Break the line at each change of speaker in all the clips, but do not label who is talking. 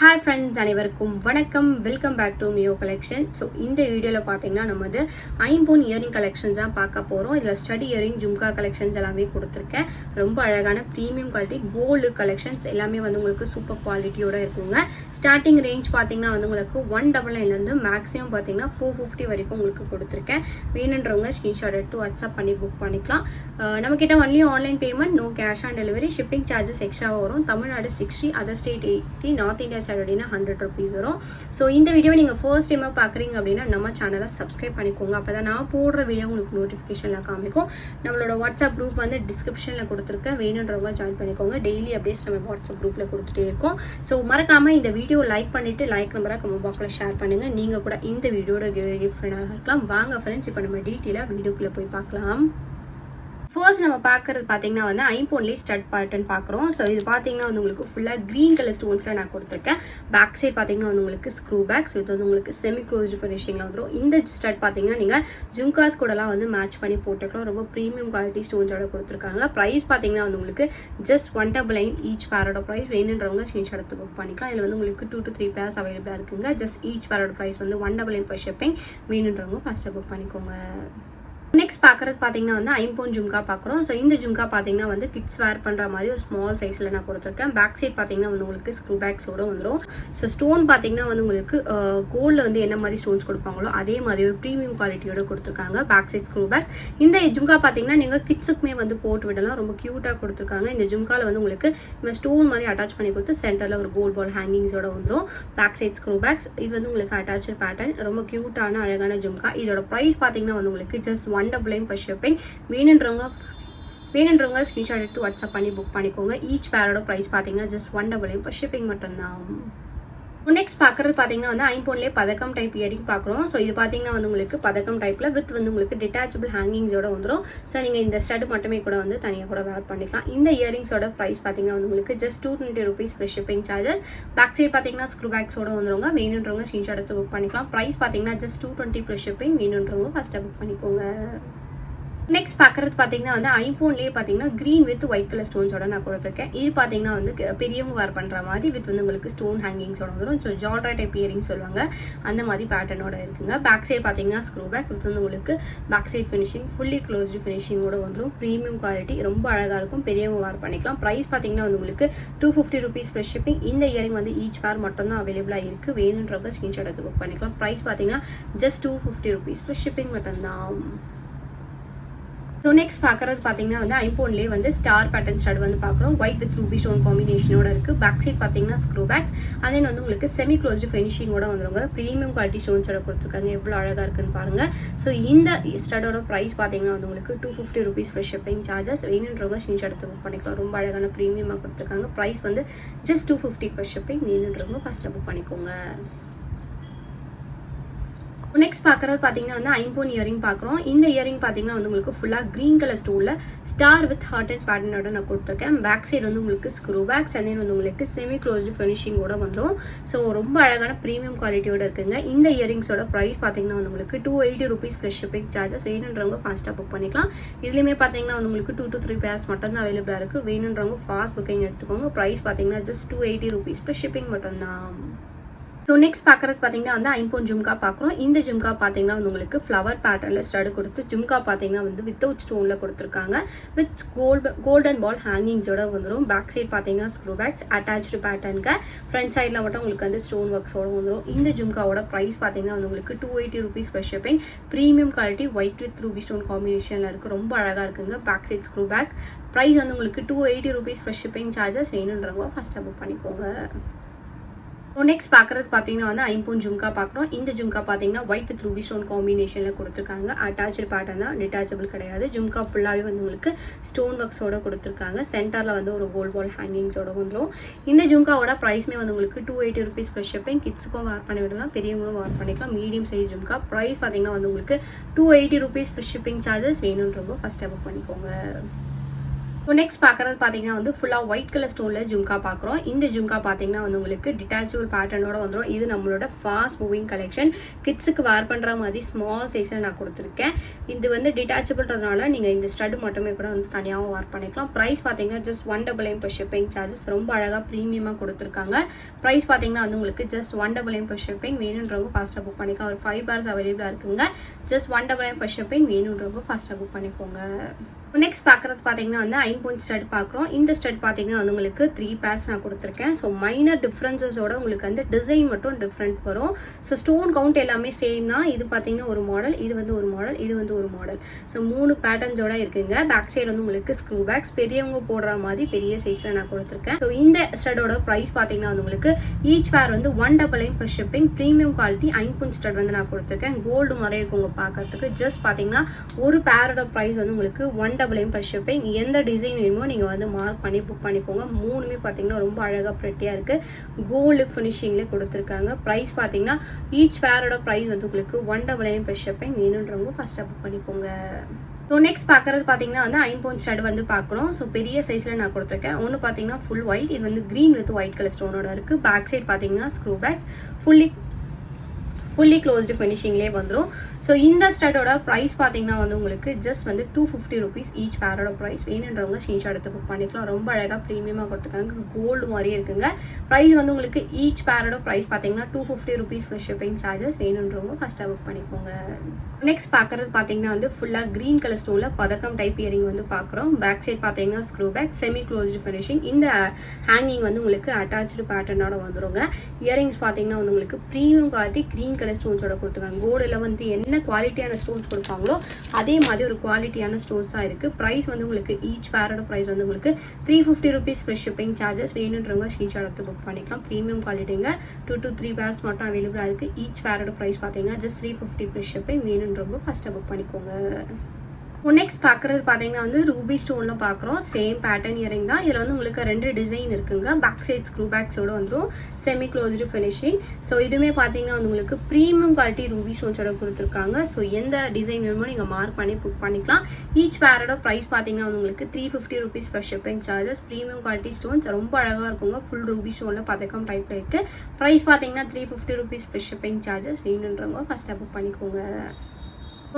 Hi friends, அனைவருக்கும் வணக்கம். Welcome back to Mio collection. So இந்த வீடியோவில் பார்த்தீங்கன்னா நம்ம வந்து ஐம்பொன் இயரிங் கலெக்ஷன்ஸ் தான் பார்க்க போகிறோம். இதில் ஸ்டடி இயரிங் ஜும்கா கலெக்ஷன்ஸ் எல்லாமே கொடுத்துருக்கேன். ரொம்ப அழகான ப்ரீமியம் குவாலிட்டி கோல்டு கலெக்ஷன்ஸ் எல்லாமே வந்து உங்களுக்கு சூப்பர் குவாலிட்டியோட இருக்குங்க. ஸ்டார்டிங் ரேஞ்ச் பார்த்தீங்கன்னா வந்து உங்களுக்கு 199 மேக்ஸிமம் பார்த்தீங்கன்னா 450 வரைக்கும் உங்களுக்கு கொடுத்துருக்கேன். வேணுன்றவங்க ஸ்க்ரீன்ஷாட் எடுத்து வாட்ஸ்அப் பண்ணி புக் பண்ணிக்கலாம். நம்மக்கிட்ட only online payment, no cash on delivery. Shipping charges எக்ஸ்ட்ராவாக வரும். Tamil Nadu 60, other state 80, north India அப்படின்னா 100 rupees வரும். ஸோ இந்த வீடியோ நீங்கள் ஃபர்ஸ்ட் டைமாக பார்க்குறீங்க அப்படின்னா நம்ம சேனலை சப்ஸ்கிரைப் பண்ணிக்கோங்க. அப்போ தான் நான் போடுற வீடியோ உங்களுக்கு நோட்டிஃபிகேஷனில் காமிக்கும். நம்மளோட வாட்ஸ்அப் குரூப் வந்து டிஸ்கிரிப்ஷனில் கொடுத்துருக்கேன். வேணுன்றவங்க ஜாயின் பண்ணிக்கோங்க. டெய்லி அப்டேட்ஸ் நம்ம வாட்ஸ்அப் குரூப்பில் கொடுத்துட்டே இருக்கோம். ஸோ மறக்காமல் இந்த வீடியோ லைக் பண்ணிவிட்டு லைக் நம்பராக கமெண்ட் பாக்ஸில் ஷேர் பண்ணுங்கள். நீங்கள் கூட இந்த வீடியோட கிஃப்ட் இருக்கலாம். வாங்க ஃப்ரெண்ட்ஸ், இப்போ நம்ம டீட்டெயிலாக வீடியோக்குள்ளே போய் பார்க்கலாம். ஃபர்ஸ்ட் நம்ம பார்க்குறது பார்த்தீங்கன்னா வந்து ஐம்பொன்லேயே ஸ்டட் பேட்டர்ன் பார்க்குறோம். ஸோ இது பார்த்தீங்கன்னா வந்து உங்களுக்கு ஃபுல்லாக க்ரீன் கலர் ஸ்டோன்ஸில் நான் கொடுத்துருக்கேன். பேக் சைட் பார்த்தீங்கன்னா வந்து உங்களுக்கு ஸ்க்ரூ பேக்ஸ், இது வந்து உங்களுக்கு செமி க்ளோஸ்டு ஃபினிஷிங்கில் வந்துடும். இந்த ஸ்டட் பார்த்தீங்கன்னா நீங்கள் ஜும்காஸ் கூடலாம் வந்து மேட்ச் பண்ணி போட்டுக்கலாம். ரொம்ப ப்ரீமியம் குவாலிட்டி ஸ்டோன்ஸோட கொடுத்துருக்காங்க. ப்ரைஸ் பார்த்தீங்கன்னா வந்து உங்களுக்கு ஜஸ்ட் 199 ஈச் பேரோட ப்ரைஸ். வேணுன்றவங்க ஸ்க்ரீன்ஷாட் எடுத்து புக் பண்ணிக்கலாம். இதில் வந்து உங்களுக்கு 2 to 3 பேர்ஸ் அவைலபிளாக இருக்குங்க. ஜஸ்ட் ஈச் பேரோட ப்ரைஸ் வந்து 199 per shipping. வேணுன்றவங்க ஃபஸ்ட்டு புக் பண்ணிக்கோங்க. நெக்ஸ்ட் பார்க்குறது பார்த்தீங்கன்னா வந்து ஐம்பொன் ஜும்கா பார்க்குறோம். ஸோ இந்த ஜும்கா பார்த்தீங்கன்னா வந்து கிட்ஸ் வேர் பண்ணுற மாதிரி ஒரு ஸ்மால் சைஸில் நான் கொடுத்துருக்கேன். பேக் சைட் பார்த்தீங்கன்னா வந்து உங்களுக்கு ஸ்க்ரூ பேக்ஸோடு வந்துடும். ஸோ ஸ்டோன் பார்த்தீங்கன்னா வந்து உங்களுக்கு கோல்டில் வந்து என்ன மாதிரி ஸ்டோன்ஸ் கொடுப்பாங்களோ அதே மாதிரி ஒரு ப்ரீமியம் குவாலிட்டியோட கொடுத்துருக்காங்க. Back side screw back. இந்த ஜும்கா பார்த்தீங்கன்னா நீங்கள் கிட்ஸுக்குமே வந்து போட்டு விடலாம். ரொம்ப க்யூட்டாக கொடுத்துருக்காங்க. இந்த ஜும்காவில் வந்து உங்களுக்கு இந்த ஸ்டோன் மாதிரி அட்டாச் பண்ணி கொடுத்து சென்டரில் ஒரு கோல்ட் பால் ஹேங்கிங்ஸோட வந்துடும். Back side screw backs. இது வந்து உங்களுக்கு அட்டாச் பேட்டர்ன். ரொம்ப க்யூட்டான அழகான ஜும்கா. இதோட ப்ரைஸ் பார்த்தீங்கன்னா வந்து உங்களுக்கு ஜஸ்ட் 199 per shipping. வேணுன்றவங்க ஸ்க்ரீன்ஷாட் எடுத்து வாட்ஸ்அப் பண்ணி புக் பண்ணிக்கோங்க. ஈச் பேரோட ப்ரைஸ் பார்த்தீங்கன்னா ஜஸ்ட் 199 per shipping மட்டும்தான். நெக்ஸ்ட் பார்க்குறது பார்த்தீங்கன்னா வந்து ஐம்பொன்லேயே பதக்கம் டைப் இயரிங் பார்க்குறோம். ஸோ இது பார்த்தீங்கன்னா வந்து உங்களுக்கு பதக்கம் டைப்பில் வித் வந்து உங்களுக்கு டிட்டாச்சபிள் ஹேங்கிங்ஸோட வந்துடும். ஸோ நீங்கள் இந்த ஸ்டட் மட்டுமே கூட வந்து தனியாக கூட வேர் பண்ணிக்கலாம். இந்த இயரிங்ஸோட ப்ரைஸ் பார்த்தீங்கன்னா வந்து உங்களுக்கு just 220 rupees for shipping charges. Back side பார்த்தீங்கன்னா ஸ்க்ரூ பேக்ஸோட வந்துருங்க. வேணுன்றவங்க ஸ்க்ரீன்ஷாட் எடுத்து புக் பண்ணிக்கலாம். ப்ரைஸ் பார்த்தீங்கன்னா ஜஸ்ட் 220 for shipping. வேணுன்றவங்க ஃபஸ்ட்டாக புக் பண்ணிக்கோங்க. நெக்ஸ்ட் பார்க்குறது பார்த்தீங்கன்னா வந்து ஐம்பொன்லேயே பார்த்தீங்கன்னா க்ரீன் வித் ஒயிட் கலர் ஸ்டோன்ஸோட நான் கொடுத்துருக்கேன். இது பார்த்தீங்கன்னா வந்து பெரியவங்க வேர் பண்ணுற மாதிரி வித் வந்து உங்களுக்கு ஸ்டோன் ஹேங்கிங்ஸோட வந்துடும். ஸோ ஜால்ரா டைப் இயரிங் சொல்லுவாங்க, அந்த மாதிரி பேட்டர்னோட இருக்குங்க. பேக் சைட் பார்த்தீங்கன்னா ஸ்க்ரூ பேக் வித் வந்து உங்களுக்கு back side finishing fully closed ஃபினிஷிங்கோட வந்துடும். ப்ரீமியம் குவாலிட்டி, ரொம்ப அழகாக இருக்கும். பெரியவங்க வேர் பண்ணிக்கலாம். ப்ரைஸ் பார்த்தீங்கன்னா வந்து உங்களுக்கு 250 rupees for shipping. இந்த இயரிங் வந்து ஈச் பேர் மட்டும் தான் அவைலபிளாக இருக்குது. வேணுன்றவங்க ஸ்க்ரீன்ஷாட் எடுத்து புக் பண்ணிக்கலாம். ப்ரைஸ் பார்த்தீங்கன்னா ஜஸ்ட் 250 rupees for shipping மட்டும்தான். ஸோ நெக்ஸ்ட் பார்க்குறது பார்த்தீங்கன்னா வந்து ஐம்பொன்லேயே வந்து ஸ்டார் பேட்டர்ன் ஸ்டட் வந்து பார்க்குறோம். ஒயிட் வித் ரூபி ஸ்டோன் காம்பினேஷனோட இருக்குது. பேக் சைட் பார்த்தீங்கன்னா ஸ்க்ரூ பேக்ஸ். அதே வந்து உங்களுக்கு செமி க்ளோஸ்டு ஃபினிஷிங்கோட வந்துருங்க. ப்ரீமியம் குவாலிட்டி ஸ்டோன்ஸோட கொடுத்துருக்காங்க. எவ்வளோ அழகாக இருக்குன்னு பாருங்கள். ஸோ இந்த ஸ்டடோட ப்ரைஸ் பார்த்தீங்கன்னா வந்து உங்களுக்கு 250 rupees for shipping charges. வேணுன்றவங்க ஸ்க்ரீன்ஷாட் எடுத்து புக் பண்ணிக்கலாம். ரொம்ப அழகான ப்ரீமியமாக கொடுத்துருக்காங்க. ப்ரைஸ் வந்து ஜஸ்ட் 250 for shipping. வேணுன்றவங்க ஃபஸ்ட்டாக புக் பண்ணிக்கோங்க. நெக்ஸ்ட் பார்க்குறது பார்த்தீங்கன்னா வந்து ஐம்பொன் இயரிங் பார்க்குறோம். இந்த இயரிங் பார்த்தீங்கன்னா வந்து உங்களுக்கு ஃபுல்லாக க்ரீன் கலர் ஸ்டோனில் ஸ்டார் வித் ஹார்ட் அண்ட் பேட்டர்னோட நான் கொடுத்துருக்கேன். பேக் சைடு வந்து உங்களுக்கு ஸ்க்ரூ பேக்ஸ் அண்ட் வந்து உங்களுக்கு செமி க்ளோஸ்டு ஃபினிஷிங்கோட வந்துடும். ஸோ ரொம்ப அழகான ப்ரீமியம் குவாலிட்டியோட இருக்குங்க. இந்த இயரிங்ஸோட ப்ரைஸ் பார்த்தீங்கன்னா வந்து உங்களுக்கு 280 rupees for shipping charges. வேணுன்றவங்க ஃபாஸ்ட்டாக புக் பண்ணிக்கலாம். இதுலேயுமே பார்த்தீங்கன்னா வந்து உங்களுக்கு 2 to 3 பேர்ஸ் மட்டும் தான் அவைலபிளாக இருக்குது. வேணுன்றவங்க ஃபாஸ்ட் புக்கிங் எடுத்துக்கோங்க. ப்ரைஸ் பார்த்தீங்கன்னா ஜஸ்ட் 280 rupees for shipping மட்டும்தான். ஸோ நெக்ஸ்ட் பார்க்குறது பார்த்தீங்கன்னா வந்து ஐம்பொன் ஜும்கா பார்க்குறோம். இந்த ஜும்கா பார்த்தீங்கன்னா வந்து உங்களுக்கு ஃப்ளவர் பேட்டர்னில் ஸ்டட் கொடுத்து ஜும்கா பார்த்தீங்கன்னா வந்து வித்தவுட் ஸ்டோனில் கொடுத்துருக்காங்க. வித் கோல்டன் பால் ஹேங்கிங்ஸோட வந்துடும். பேக் சைட் பார்த்தீங்கன்னா ஸ்க்ரூ பேக்ஸ் அட்டாச்சு பேட்டர்னுக்கு. ஃப்ரண்ட் சைடில் மட்டும் உங்களுக்கு வந்து ஸ்டோன் ஒர்க்ஸோட வந்துடும். இந்த ஜும்காவோட ப்ரைஸ் பார்த்தீங்கன்னா வந்து உங்களுக்கு 280 rupees for shipping. Premium quality white with ruby stone காம்பினேஷனில் இருக்குது. ரொம்ப அழகாக இருக்குங்க. Back side screw back. Price வந்து உங்களுக்கு 280 rupees for shipping charges. வேணுன்றவங்க ஃபஸ்ட்டாக புக் பண்ணிக்கோங்க. ஸோ நெக்ஸ்ட் பார்க்குறது பார்த்தீங்கன்னா வந்து ஐம்பொன் ஜும்கா பார்க்குறோம். இந்த ஜும்கா பார்த்தீங்கன்னா ஒயிட் வித் ரூபி ஸ்டோன் காம்பினேஷனில் கொடுத்துருக்காங்க. அட்டாச்சு பேட்டர்ன் தான், டிட்டாச்சபிள் கிடையாது. ஜும்கா ஃபுல்லாகவே வந்து உங்களுக்கு ஸ்டோன் ஒர்க்ஸோட கொடுத்துருக்காங்க. சென்டரில் வந்து ஒரு கோல்ட் பால் ஹேங்கிங்ஸோட வந்துடும். இந்த ஜும்காவோட ப்ரைஸ்மே வந்து உங்களுக்கு 280 rupees for shipping. கிட்ஸுக்கும் வேர் பண்ணி விடலாம், பெரியவங்களும் வேர் பண்ணிக்கலாம். Medium size jhumka. ப்ரைஸ் பார்த்தீங்கன்னா வந்து உங்களுக்கு 280 rupees for shipping charges. வேணுன்றவங்க ஃபஸ்ட்டாக புக் பண்ணிக்கோங்க. ஸோ நெக்ஸ்ட் பார்க்குறது பார்த்தீங்கன்னா வந்து ஃபுல்லாக ஒயிட் கலர் ஸ்டோனில் ஜும்கா பார்க்குறோம். இந்த ஜும்கா பார்த்தீங்கன்னா வந்து உங்களுக்கு டிட்டாச்சபிள் பேட்டர்னோட வந்துடும். இது நம்மளோட ஃபாஸ்ட் மூவிங் கலெக்ஷன். கிட்ஸுக்கு வேர் பண்ணுற மாதிரி ஸ்மால் சைஸில் நான் கொடுத்துருக்கேன். இது வந்து டிட்டாச்சபிள்ன்றதுனால நீங்கள் இந்த ஸ்டட் மட்டுமே கூட வந்து தனியாகவும் வேர் பண்ணிக்கலாம். ப்ரைஸ் பார்த்தீங்கன்னா ஜஸ்ட் 199 per shipping சார்ஜஸ். ரொம்ப அழகாக ப்ரீமியமாக கொடுத்துருக்காங்க. ப்ரைஸ் பார்த்தீங்கன்னா வந்து உங்களுக்கு ஜஸ்ட் 199 per shipping. வேணுன்றவங்க ஃபாஸ்ட்டாக புக் பண்ணிக்கலாம். ஒரு 5 pairs அவைலபிளாக இருக்குங்க. Just 199 per shipping. வேணுன்றவங்க ஃபாஸ்ட்டாக புக் பண்ணிக்கோங்க. நெக்ஸ்ட் பார்க்குறது பார்த்தீங்கன்னா வந்து 5 point ஸ்டட் பார்க்குறோம். இந்த ஸ்டட் பார்த்தீங்கன்னா வந்து உங்களுக்கு 3 pairs நான் கொடுத்துருக்கேன். ஸோ மைனர் டிஃப்ரென்சஸோட உங்களுக்கு வந்து டிசைன் மட்டும் டிஃப்ரெண்ட் வரும். ஸோ ஸ்டோன் கவுண்ட் எல்லாமே சேம் தான். இது பார்த்தீங்கன்னா ஒரு மாடல், இது வந்து ஒரு மாடல், இது வந்து ஒரு மாடல். ஸோ 3 பேட்டர்ன்ஸோட இருக்குங்க. பேக் சைடு வந்து உங்களுக்கு ஸ்க்ரூ பேக்ஸ் பெரியவங்க போடுற மாதிரி பெரிய சைஸில் நான் கொடுத்துருக்கேன். ஸோ இந்த ஸ்டடோட ப்ரைஸ் பார்த்தீங்கன்னா வந்து உங்களுக்கு ஈச் பேர் வந்து 199 per shipping. Premium quality 5 point stud வந்து நான் கொடுத்துருக்கேன். கோல்டு மாதிரி இருக்குங்க பார்க்கறதுக்கு. ஜஸ்ட் பார்த்தீங்கன்னா ஒரு பேரோட ப்ரைஸ் வந்து உங்களுக்கு 199 per shipping. எந்த டிசைன் வேணுமோ நீங்கள் வந்து மார்க் பண்ணி புக் பண்ணிக்கோங்க. மூணுமே பார்த்தீங்கன்னா ரொம்ப அழகாக ப்ரெட்டியாக இருக்குது. கோல்டு ஃபினிஷிங்லேயே கொடுத்துருக்காங்க. ப்ரைஸ் பார்த்தீங்கன்னா ஈச் பேரோட ப்ரைஸ் வந்து உங்களுக்கு 199 per shipping. வேணுன்றவங்க ஃபஸ்ட்டாக புக் பண்ணிக்கோங்க. ஸோ நெக்ஸ்ட் பார்க்குறது பார்த்தீங்கன்னா வந்து 5 point ஸ்டட் வந்து பார்க்குறோம். ஸோ பெரிய சைஸில் நான் கொடுத்துருக்கேன். ஒன்று பார்த்தீங்கன்னா ஃபுல் ஒயிட், இது வந்து க்ரீன் வித் ஒயிட் கலர் ஸ்டோனோட இருக்குது. பேக் சைட் பார்த்தீங்கன்னா ஸ்க்ரூ பேக்ஸ் ஃபுல்லி க்ளோஸ்டு ஃபினிஷிங்லேயே வந்துடும். ஸோ இந்த ஸ்டட்டோட ப்ரைஸ் பார்த்தீங்கன்னா வந்து உங்களுக்கு ஜஸ்ட் வந்து 250 rupees ஈச் பேரோட ப்ரைஸ். வேணுன்றவங்க ஸ்க்ரீன்ஷாட் எடுத்து புக் பண்ணிக்கலாம். ரொம்ப அழகாக ப்ரீமியமாக கொடுத்துருக்காங்க. கோல்டு மாதிரியே இருக்குங்க. ப்ரைஸ் வந்து உங்களுக்கு ஈச் பேரோட ப்ரைஸ் பார்த்தீங்கன்னா 250 rupees ப்ளஸ் ஷிப்பிங் சார்ஜஸ். வேணுன்றவங்க ஃபஸ்ட்டாக புக் பண்ணிக்கோங்க. நெக்ஸ்ட் பார்க்குறது பார்த்தீங்கன்னா வந்து ஃபுல்லாக க்ரீன் கலர் ஸ்டோனில் பதக்கம் டைப் இயரிங் வந்து பார்க்குறோம். பேக் சைட் பார்த்தீங்கன்னா screw back semi closed finishing. இந்த ஹேங்கிங் வந்து உங்களுக்கு அட்டாச்சு பேட்டர்னோட வந்துடுங்க. இயரிங்ஸ் பார்த்தீங்கன்னா வந்து உங்களுக்கு ப்ரீமியம் குவாலிட்டி க்ரீன் கலர் ஸ்டோன்ஸோட கொடுத்துருக்காங்க. கோல்டில் வந்து என்ன குவாலிட்டியான ஸ்டோன்ஸ் கொடுப்பாங்களோ அதே மாதிரி ஒரு குவாலிட்டியான ஸ்டோன்ஸாக இருக்குது. ப்ரைஸ் வந்து உங்களுக்கு ஈச் பேரோட ப்ரைஸ் வந்து உங்களுக்கு 350 rupees ப்ளஸ் ஷிப்பிங் சார்ஜஸ். வேணுன்றவங்க ஸ்க்ரீன்ஷாட் எடுத்து புக் பண்ணிக்கலாம். ப்ரீமியம் குவாலிட்டிங்க 2 to 3 pairs மட்டும் அவைலபிளாக இருக்குது. ஈச் பேரோட ப்ரைஸ் பார்த்தீங்கன்னா ஜஸ்ட் 350 ப்ளஸ் ஷிப்பிங். வேணுன்றவங்க ஃபஸ்ட்டாக புக் பண்ணிக்கோங்க. நெக்ஸ்ட் பார்க்குறது பார்த்தீங்கன்னா வந்து ரூபி ஸ்டோனில் பார்க்குறோம். சேம் பேட்டர்ன் இயரிங் தான். இதில் வந்து உங்களுக்கு 2 டிசைன் இருக்குங்க. பேக் சைட் ஸ்க்ரூ பேக்ஸோடு வந்துடும். Semi closed finishing. ஸோ இதுவுமே பார்த்தீங்கன்னா வந்து உங்களுக்கு ப்ரீமியம் குவாலிட்டி ரூபி ஸ்டோன்ஸோட கொடுத்துருக்காங்க. ஸோ எந்த டிசைன் வேணுமோ நீங்கள் மார்க் பண்ணி புக் பண்ணிக்கலாம். ஈச் பேரோட ப்ரைஸ் பார்த்தீங்கன்னா வந்து உங்களுக்கு 350 rupees plus shipping charges. Premium quality stones ரொம்ப அழகாக இருக்குங்க. ஃபுல் ரூபி ஸ்டோனில் பதக்கம் டைப்பில் இருக்குது. ப்ரைஸ் பார்த்தீங்கன்னா 350 rupees ப்ளஸ் ஷிப்பிங் சார்ஜஸ். வேணுன்றவங்க ஃபஸ்ட்டாக புக் பண்ணிக்கோங்க.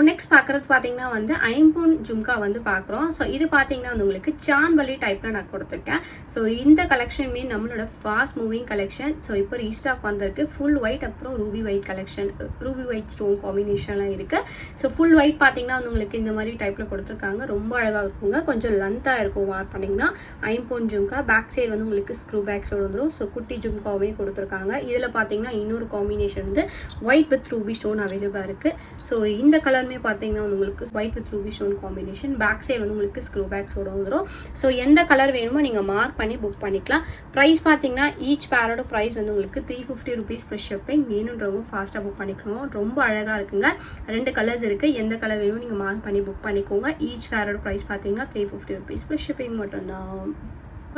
நெக்ஸ்ட் பார்க்குறது பார்த்தீங்கன்னா வந்து 5 point ஜும்கா வந்து பார்க்குறோம். ஸோ இது பார்த்தீங்கன்னா வந்து உங்களுக்கு சான்வலி டைப்பில் நான் கொடுத்துருக்கேன். ஸோ இந்த கலெக்ஷனுமே நம்மளோட ஃபாஸ்ட் மூவிங் கலெக்ஷன். ஸோ இப்போ ரீஸ்டாக் வந்திருக்கு. ஃபுல் ஒயிட் அப்புறம் ruby white collection, ruby white stone காம்பினேஷன்லாம் இருக்குது. ஸோ ஃபுல் ஒயிட் பார்த்தீங்கன்னா வந்து உங்களுக்கு இந்த மாதிரி டைப்பில் கொடுத்துருக்காங்க. ரொம்ப அழகாக இருக்குங்க. கொஞ்சம் லென்த்தாக இருக்கும் வார் பண்ணிங்கன்னா. 5 point ஜும்கா. பேக் சைடு வந்து உங்களுக்கு ஸ்க்ரூ பேக்ஸோடு வந்துடும். ஸோ குட்டி ஜும்காவுமே கொடுத்துருக்காங்க. இதில் பார்த்தீங்கன்னா இன்னொரு காம்பினேஷன் வந்து ஒயிட் வித் ரூபி ஸ்டோன் அவைலபிளாக இருக்குது. ஸோ இந்த கலர் பார்த்தீங்கன்னா உங்களுக்கு white with ruby stone combination. Back side வந்து உங்களுக்கு ஸ்க்ரூ பேக்ஸோட வந்துடும். ஸோ எந்த கலர் வேணுமோ நீங்கள் மார்க் பண்ணி புக் பண்ணிக்கலாம். ப்ரைஸ் பார்த்தீங்கன்னா ஈச் பேரோட ப்ரைஸ் வந்து உங்களுக்கு 350 rupees ப்ளஸ் ஷிப்பிங். வேணுன்றவங்க ஃபாஸ்ட்டாக புக் பண்ணிக்கணும். ரொம்ப அழகாக இருக்குங்க. 2 கலர்ஸ் இருக்குது. எந்த கலர் வேணுமோ நீங்கள் மார்க் பண்ணி புக் பண்ணிக்கோங்க. ஈச் பேரோட ப்ரைஸ் பார்த்தீங்கன்னா 350 rupees ப்ளஸ் ஷிப்பிங் மட்டும்தான்.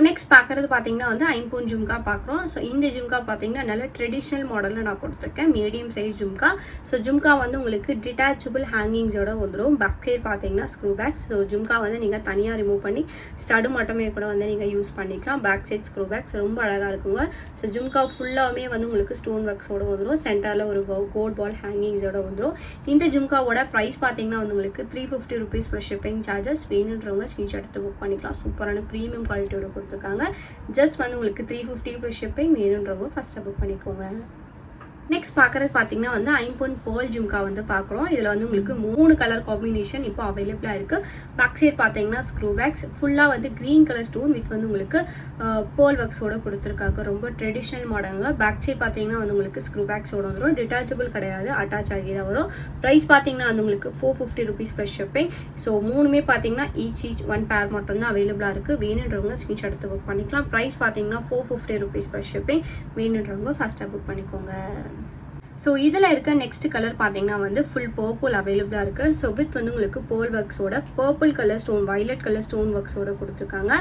நெக்ஸ்ட் பார்க்குறது பார்த்தீங்கன்னா வந்து 5 point ஜும்கா பார்க்குறோம். ஸோ இந்த ஜும்கா பார்த்தீங்கன்னா நல்ல ட்ரெடிஷ்னல் மாடலில் நான் கொடுத்துருக்கேன். Medium size jhumka. So jhumka வந்து உங்களுக்கு டிட்டாச்சபிள் ஹேங்கிங்ஸோட வந்துடும். பேக் சைட் பார்த்தீங்கன்னா ஸ்க்ரூ பேக்ஸ். ஸோ ஜும்கா வந்து நீங்கள் தனியாக ரிமூவ் பண்ணி ஸ்டடு மட்டுமே கூட வந்து நீங்கள் யூஸ் பண்ணிக்கலாம். பேக் சைட் ஸ்க்ரூ பேக்ஸ் ரொம்ப அழகாக இருக்குங்க. ஸோ ஜும்கா ஃபுல்லாகவே வந்து உங்களுக்கு ஸ்டோன் ஒர்க்ஸோடு வந்துடும். சென்டரில் ஒரு கோல்ட் பால் ஹேங்கிங்ஸோட வந்துடும். இந்த ஜும்காவோட ப்ரைஸ் பார்த்தீங்கன்னா வந்து உங்களுக்கு 350 rupees ப்ளஸ் ஷிப்பிங் சார்ஜஸ். வேணுன்றவங்க ஸ்க்ரீன்ஷாட் எடுத்து புக் பண்ணிக்கலாம். சூப்பரான ப்ரீமியம் குவாலிட்டியோட கொடுத்துருக்காங்க. ஜஸ்ட் வந்து உங்களுக்கு 350 ப்ளஸ் ஷிப்பிங். வேணுன்றவங்க ஃபஸ்ட்டாக புக் பண்ணிக்கோங்க. நெக்ஸ்ட் பார்க்குறது பார்த்தீங்கன்னா வந்து 5 point பேர்ல் ஜும்கா வந்து பார்க்குறோம். இதில் வந்து உங்களுக்கு 3 கலர் காம்பினேஷன் இப்போ அவைலபிளாக இருக்குது. பேக் சைட் பார்த்தீங்கன்னா ஸ்க்ரூ பேக்ஸ். ஃபுல்லாக வந்து க்ரீன் கலர் ஸ்டோன் வித் வந்து உங்களுக்கு பேர்ல் ஒர்க்ஸோட கொடுத்துருக்காங்க. ரொம்ப ட்ரெடிஷ்னல் மாடலுங்க. பேக் சைட் பார்த்தீங்கன்னா வந்து உங்களுக்கு ஸ்க்ரூ பேக்ஸோட வந்துடும். டிட்டாச்சபிள் கிடையாது, அட்டாச் ஆகி தான் வரும். ப்ரைஸ் பார்த்தீங்கன்னா வந்து உங்களுக்கு 450 rupees ப்ளஸ் ஷிப்பிங். ஸோ மூணுமே பார்த்தீங்கன்னா ஈச் 1 pair மட்டும்தான் அவைலபிளாக இருக்குது. வேணுன்றவங்க ஸ்க்ரீன்ஷாட் எடுத்து புக் பண்ணிக்கலாம். ப்ரைஸ் பார்த்தீங்கன்னா 450 rupees ப்ளஸ் ஷிப்பிங். வேணுன்றவங்க ஃபஸ்ட்டாக புக் பண்ணிக்கோங்க. ஸோ இதில் இருக்க நெக்ஸ்ட் கலர் பார்த்தீங்கன்னா வந்து ஃபுல் பர்பிள் அவைலபிளாக இருக்குது. ஸோ வித் வந்து உங்களுக்கு பேர்ல் ஒர்க்ஸோட purple colour stone violet colour stone ஒர்க்ஸோட கொடுத்துருக்காங்க.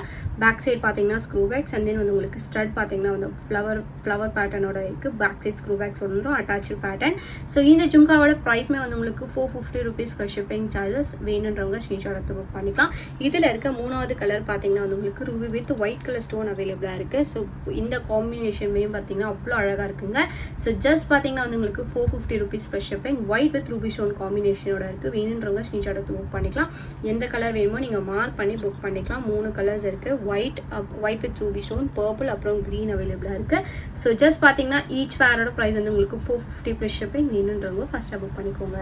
பேக் சைட் பார்த்தீங்கன்னா ஸ்க்ரூ பேக்ஸ் அண்ட் தென் வந்து உங்களுக்கு ஸ்டட் பார்த்தீங்கன்னா வந்து ஃப்ளவர் பேட்டர்னோட இருக்குது. பேக் சைட் ஸ்க்ரூ பேக்ஸோட வந்துடும் அட்டாச்சு பேட்டர்ன். ஸோ இந்த ஜும்காவோட ப்ரைஸ்மே வந்து உங்களுக்கு 450 rupees ஃபார் ஷிப்பிங் சார்ஜஸ். வேணுன்றவங்க ஸ்க்ரீன்ஷாட் எடுத்து புக் பண்ணிக்கலாம். இதில் இருக்க மூணாவது கலர் பார்த்தீங்கன்னா வந்து உங்களுக்கு Ruby with white colour stone அவைலபிளாக இருக்குது. ஸோ இந்த காம்பினேஷன்மே பார்த்தீங்கன்னா அவ்வளோ அழகாக இருக்குங்க. ஸோ ஜஸ்ட் பார்த்தீங்கன்னா வந்து உங்களுக்கு 450 rupees for shipping. White with ruby stone காம்பினேஷனோட இருக்குது. வேணுன்றவங்க ஸ்க்ரீன்ஷாட் எடுத்து புக் பண்ணிக்கலாம். எந்த கலர் வேணுமோ நீங்கள் மார்க் பண்ணி புக் பண்ணிக்கலாம். 3 கலர்ஸ் இருக்குது. White with ruby stone, purple அப்புறம் க்ரீன் அவைலபிளாக இருக்குது. ஸோ ஜஸ்ட் பார்த்தீங்கன்னா ஈச் பேரோட ப்ரைஸ் வந்து உங்களுக்கு 450 ப்ளஸ் ஷிப்பிங். வேணுன்றவங்க ஃபஸ்ட்டாக புக் பண்ணிக்கோங்க.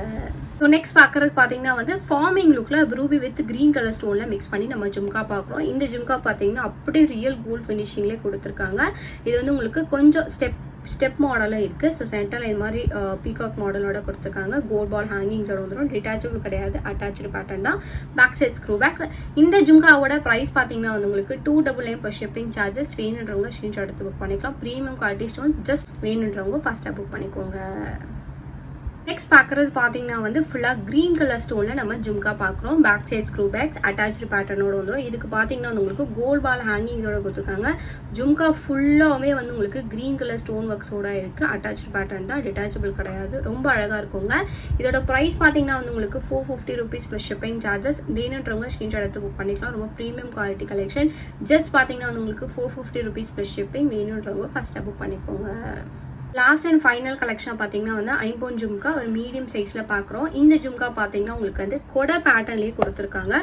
ஸோ நெக்ஸ்ட் பார்க்குறது பார்த்தீங்கன்னா வந்து ஃபார்மிங் லுக்கில் ரூபி வித் க்ரீன் கலர் ஸ்டோனில் மிக்ஸ் பண்ணி நம்ம ஜும்கா பார்க்குறோம். இந்த ஜும்கா பார்த்தீங்கன்னா அப்படியே ரியல் கோல்ட் ஃபினிஷிங்லேயே கொடுத்துருக்காங்க. இது வந்து உங்களுக்கு கொஞ்சம் ஸ்டெப் மாடலாக இருக்குது. ஸோ சென்டரில் இது மாதிரி பீகாக் மாடலோட கொடுத்துருக்காங்க. கோல்ட் பால் ஹேங்கிங்ஸோட வந்துடும். டிட்டாச்சபிள் கிடையாது, அட்டாச்சு பேட்டர்ன் தான். Back side screw backs. இந்த ஜும்காவோட ப்ரைஸ் பார்த்தீங்கன்னா வந்து உங்களுக்கு 299 per ஷிப்பிங் சார்ஜஸ். வேணுன்றவங்க ஸ்க்ரீன்ஷாட் எடுத்து புக் பண்ணிக்கலாம். Premium quality stone. ஜஸ்ட் வேணுன்றவங்க ஃபஸ்ட்டாக புக் பண்ணிக்கோங்க. நெக்ஸ்ட் பார்க்குறது பார்த்தீங்கன்னா வந்து ஃபுல்லாக க்ரீன் கலர் ஸ்டோனில் நம்ம ஜும்கா பார்க்குறோம். Back side screw backs attach பேட்டர்னோட வந்துடும். இதுக்கு பார்த்தீங்கன்னா வந்து உங்களுக்கு கோல்ட் பால் ஹேங்கிங்ஸோட கொடுத்துருக்காங்க. ஜும்கா ஃபுல்லாகவே வந்து உங்களுக்கு க்ரீன் கலர் ஸ்டோன் ஒர்க்ஸோட இருக்குது. அட்டாச்சு பேட்டர்ன் தான், டிட்டாச்சபிள் கிடையாது. ரொம்ப அழகாக இருக்குங்க. இதோட ப்ரைஸ் பார்த்தீங்கன்னா வந்து உங்களுக்கு 450 rupees ப்ளஸ் ஷிப்பிங் சார்ஜஸ். வேணுன்றவங்க ஸ்க்ரீன்ஷாட் எடுத்து புக் பண்ணிக்கலாம். ரொம்ப ப்ரீமியம் குவாலிட்டி கலெக்ஷன். ஜஸ்ட் பார்த்தீங்கன்னா வந்து உங்களுக்கு 450 rupees ப்ளஸ் ஷிப்பிங். வேணுன்றவங்க ஃபஸ்ட்டாக புக் பண்ணிக்கோங்க. லாஸ்ட் அண்ட் ஃபைனல் கலெக்ஷன் பார்த்தீங்கன்னா வந்து ஐம்போன் ஜும்கா ஒரு மீடியம் சைஸில் பார்க்குறோம். இந்த ஜும்கா பார்த்தீங்கன்னா உங்களுக்கு வந்து கொடை பேட்டர்ன்லேயே கொடுத்துருக்காங்க.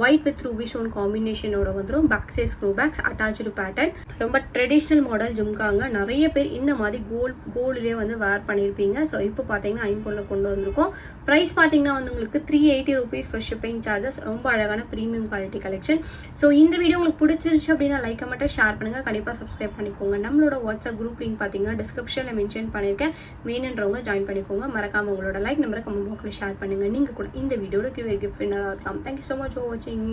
ஒயிட் வித் ரூபி ஸ்டோன் காம்பினேஷனோட வந்துடும். Back side screw backs attach pattern. ரொம்ப ட்ரெடிஷ்னல் மாடல் ஜும்காங்க. நிறைய பேர் இந்த மாதிரி கோல்டுலேயே வந்து வேர் பண்ணியிருப்பீங்க. ஸோ இப்போ பார்த்தீங்கன்னா ஐம்போனில் கொண்டு வந்திருக்கோம். ப்ரைஸ் பார்த்தீங்கன்னா வந்து உங்களுக்கு 380 rupees ஃபார் ஷிப்பிங் சார்ஜஸ். ரொம்ப அழகான ப்ரீமியம் குவாலிட்டி கலெக்ஷன். ஸோ இந்த வீடியோ உங்களுக்கு பிடிச்சிருச்சு அப்படின்னா லைக் மட்டும் ஷேர் பண்ணுங்கள். கண்டிப்பாக சப்ஸ்கிரைப் பண்ணிக்கோங்க. நம்மளோட வாட்ஸ்அப் குரூப் லிங்க் பார்த்தீங்கன்னா டிஸ்கிரிப்ஷனில் மென்ஷன் பண்ணியிருக்கேன். வேணுன்றவங்க ஜாயின் பண்ணிக்கோங்க. மறக்காம உங்களோட லைக் நம்பரை கமெண்ட் பாக்ஸில் ஷேர் பண்ணுங்கள். நீங்கள் கூட இந்த வீடியோட கிஃப்ட் வின்னராக இருக்கலாம். தேங்க்யூ ஸோ மச் ஃபார் வாட்சிங்.